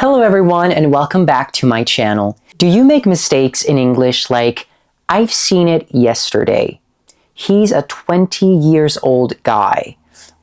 Hello everyone and welcome back to my channel. Do you make mistakes in English like, I've seen it yesterday, he's a 20 years old guy,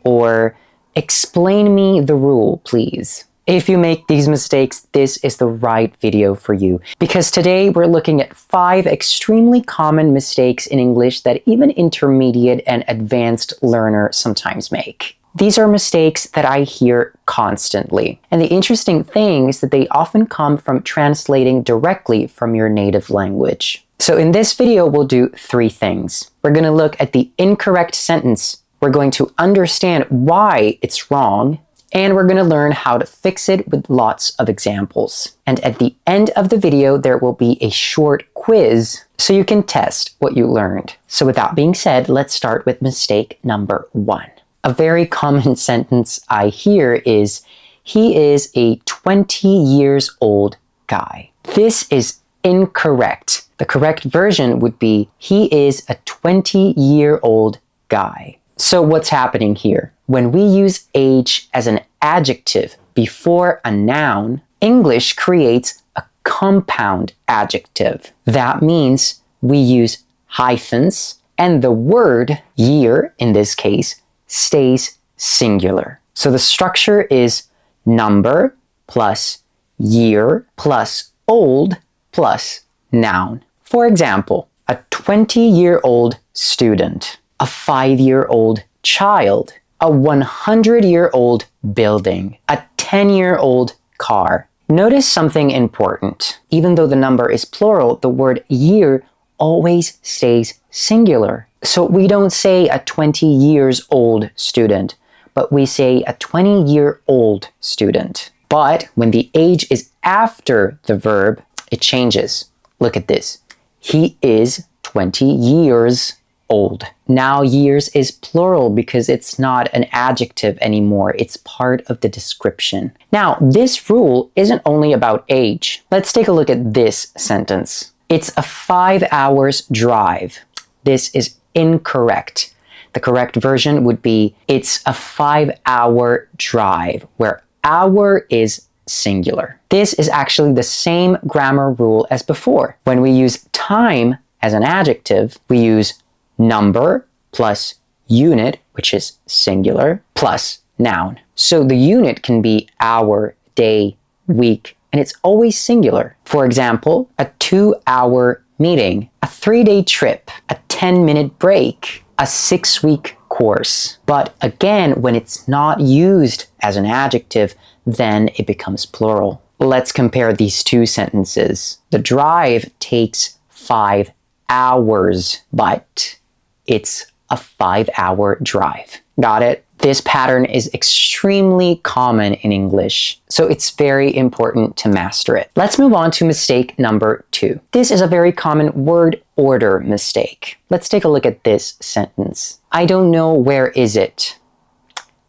or explain me the rule please? If you make these mistakes, this is the right video for you, because today we're looking at 5 extremely common mistakes in English that even intermediate and advanced learners sometimes make. These are mistakes that I hear constantly. And the interesting thing is that they often come from translating directly from your native language. So in this video, we'll do 3 things. We're going to look at the incorrect sentence. We're going to understand why it's wrong. And we're going to learn how to fix it with lots of examples. And at the end of the video, there will be a short quiz so you can test what you learned. So with that being said, let's start with mistake number 1. A very common sentence I hear is, he is a 20 years old guy. This is incorrect. The correct version would be, he is a 20-year-old guy. So what's happening here? When we use age as an adjective before a noun, English creates a compound adjective. That means we use hyphens and the word year, in this case, stays singular. So the structure is number plus year plus old plus noun. For example, a 20-year-old student, a 5-year-old child, a 100-year-old building, a 10-year-old car. Notice something important. Even though the number is plural, the word year always stays singular. So we don't say a 20 years old student, but we say a 20-year-old student. But when the age is after the verb, it changes. Look at this. He is 20 years old. Now years is plural because it's not an adjective anymore. It's part of the description. Now, this rule isn't only about age. Let's take a look at this sentence. It's a 5 hours drive. This is incorrect. The correct version would be, it's a 5-hour drive, where hour is singular. This is actually the same grammar rule as before. When we use time as an adjective, we use number plus unit, which is singular, plus noun. So the unit can be hour, day, week, and it's always singular. For example, a 2-hour meeting, a 3-day trip, a 10-minute break, a 6-week course. But again, when it's not used as an adjective, then it becomes plural. Let's compare these 2 sentences. The drive takes 5 hours, but it's a 5-hour drive. Got it? This pattern is extremely common in English, so it's very important to master it. Let's move on to mistake number 2. This is a very common word order mistake. Let's take a look at this sentence. I don't know, where is it?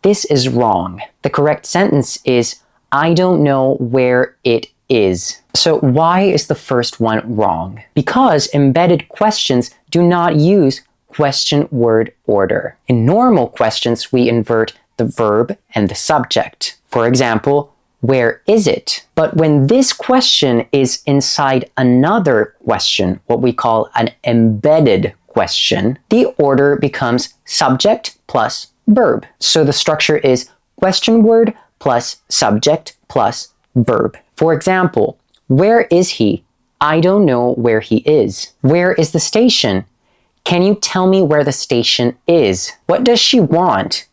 This is wrong. The correct sentence is, I don't know where it is. So why is the first one wrong? Because embedded questions do not use question word order. In normal questions, we invert the verb and the subject. For example, where is it? But when this question is inside another question, what we call an embedded question, the order becomes subject plus verb. So the structure is question word plus subject plus verb. For example, where is he? I don't know where he is. Where is the station? Can you tell me where the station is? What does she want?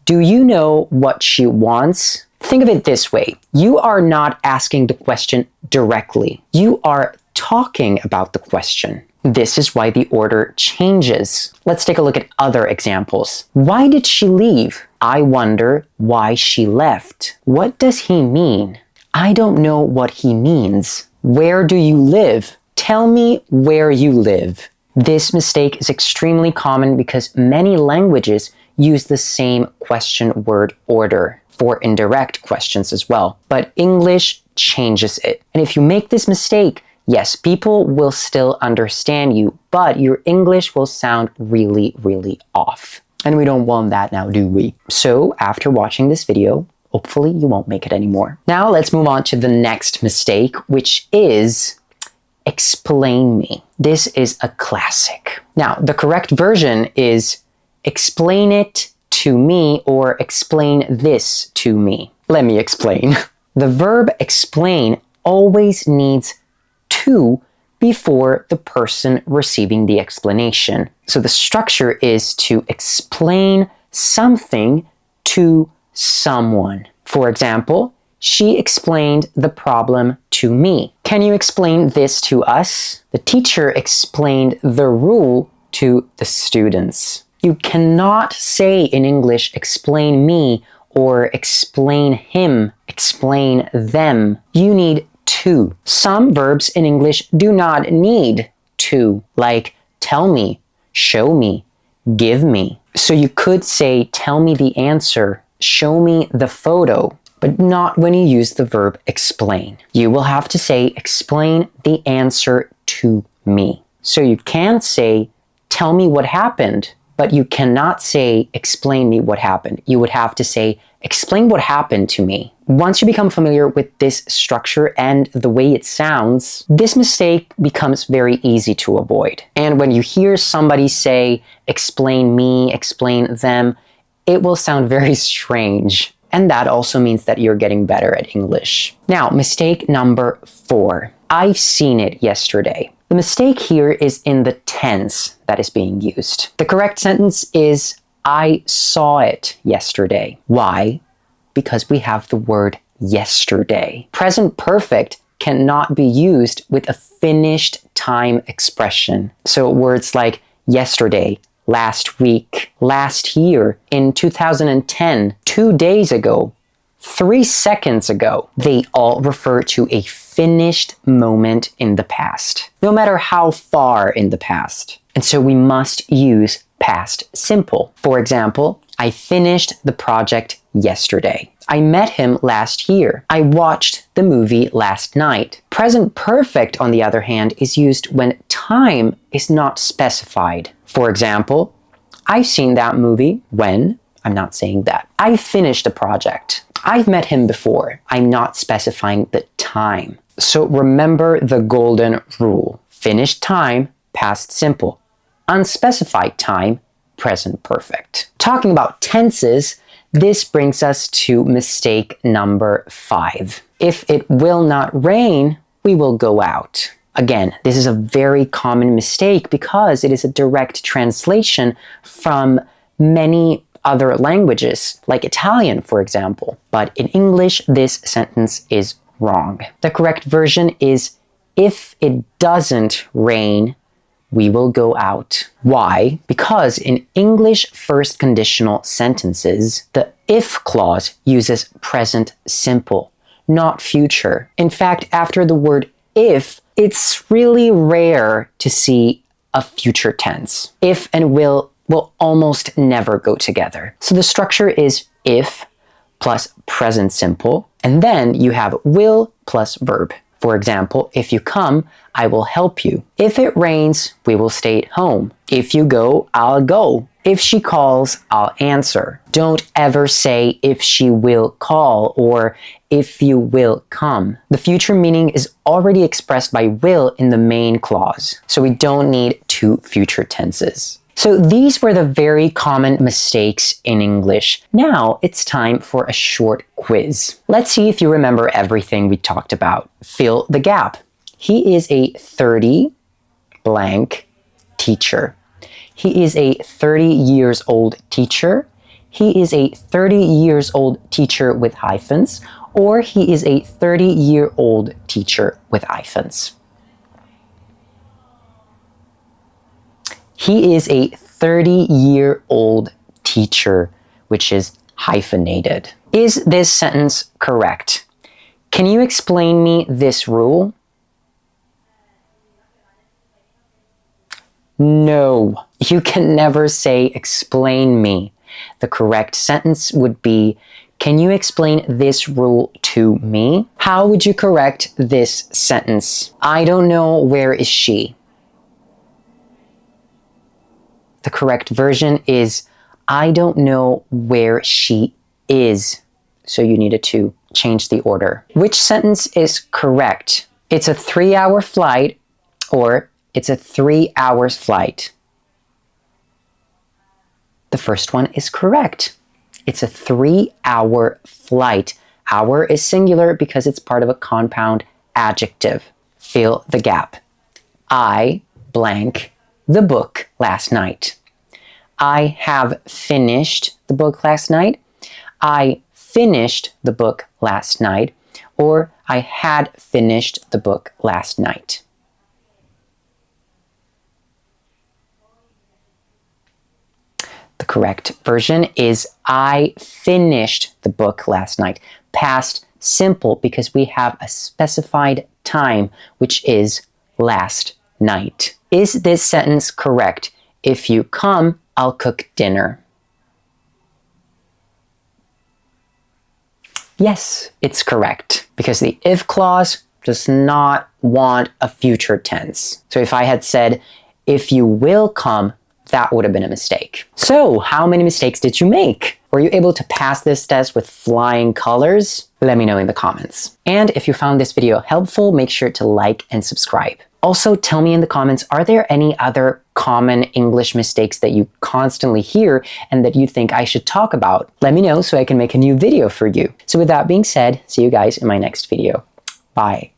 Do you know what she wants? Think of it this way. You are not asking the question directly. You are talking about the question. This is why the order changes. Let's take a look at other examples. Why did she leave? I wonder why she left. What does he mean? I don't know what he means. Where do you live? Tell me where you live. This mistake is extremely common because many languages use the same question word order for indirect questions as well. But English changes it. And if you make this mistake, yes, people will still understand you, but your English will sound really, really off. And we don't want that now, do we? So after watching this video, Hopefully you won't make it anymore. Now let's move on to the next mistake, which is explain me. This is a classic. Now, the correct version is explain it to me or explain this to me. Let me explain. The verb explain always needs to before the person receiving the explanation. So the structure is to explain something to someone. For example, she explained the problem to me. Can you explain this to us? The teacher explained the rule to the students. You cannot say in English, explain me or explain him, explain them. You need to. Some verbs in English do not need to, like tell me, show me, give me. So you could say, tell me the answer, show me the photo, but not when you use the verb explain. You will have to say, explain the answer to me. So you can say, tell me what happened, but you cannot say, explain me what happened. You would have to say, explain what happened to me. Once you become familiar with this structure and the way it sounds, this mistake becomes very easy to avoid. And when you hear somebody say, explain me, explain them, it will sound very strange. And that also means that you're getting better at English. Now, mistake number 4. I've seen it yesterday. The mistake here is in the tense that is being used. The correct sentence is, I saw it yesterday. Why? Because we have the word yesterday. Present perfect cannot be used with a finished time expression. So words like yesterday, last week, last year, in 2010, 2 days ago, 3 seconds ago, they all refer to a finished moment in the past, no matter how far in the past. And so we must use past simple. For example, I finished the project yesterday. I met him last year. I watched the movie last night. Present perfect, on the other hand, is used when time is not specified. For example, I've seen that movie when, I'm not saying that. I finished the project. I've met him before. I'm not specifying the time. So remember the golden rule. Finished time, past simple. Unspecified time, present perfect. Talking about tenses, this brings us to mistake number 5. If it will not rain, we will go out. Again, this is a very common mistake because it is a direct translation from many other languages, like Italian, for example. But in English, this sentence is wrong. The correct version is, if it doesn't rain, we will go out. Why? Because in English first conditional sentences, the if clause uses present simple, not future. In fact, after the word if, it's really rare to see a future tense. If and will almost never go together. So the structure is if plus present simple, and then you have will plus verb. For example, if you come, I will help you. If it rains, we will stay at home. If you go, I'll go. If she calls, I'll answer. Don't ever say if she will call or if you will come. The future meaning is already expressed by will in the main clause, so we don't need 2 future tenses. So these were the very common mistakes in English. Now it's time for a short quiz. Let's see if you remember everything we talked about. Fill the gap. He is a 30 blank teacher. He is a 30 years old teacher. He is a 30 years old teacher with hyphens, or he is a 30-year-old teacher with hyphens. He is a 30-year-old teacher, which is hyphenated. Is this sentence correct? Can you explain me this rule? No, you can never say explain me. The correct sentence would be, can you explain this rule to me? How would you correct this sentence? I don't know, where is she? The correct version is, I don't know where she is. so you needed to change the order. Which sentence is correct? It's a 3-hour flight, or it's a 3 hours flight. The first one is correct. It's a 3-hour flight. Hour is singular because it's part of a compound adjective. Fill the gap. I blank the book last night. I have finished the book last night. I finished the book last night. Or I had finished the book last night. The correct version is I finished the book last night. Past simple because we have a specified time, which is last night. Is this sentence correct? If you come, I'll cook dinner. Yes, it's correct because the if clause does not want a future tense. So if I had said, if you will come, that would have been a mistake. So how many mistakes did you make? Were you able to pass this test with flying colors? Let me know in the comments. And if you found this video helpful, make sure to like and subscribe. Also, tell me in the comments, are there any other common English mistakes that you constantly hear and that you think I should talk about? Let me know so I can make a new video for you. So with that being said, see you guys in my next video. Bye.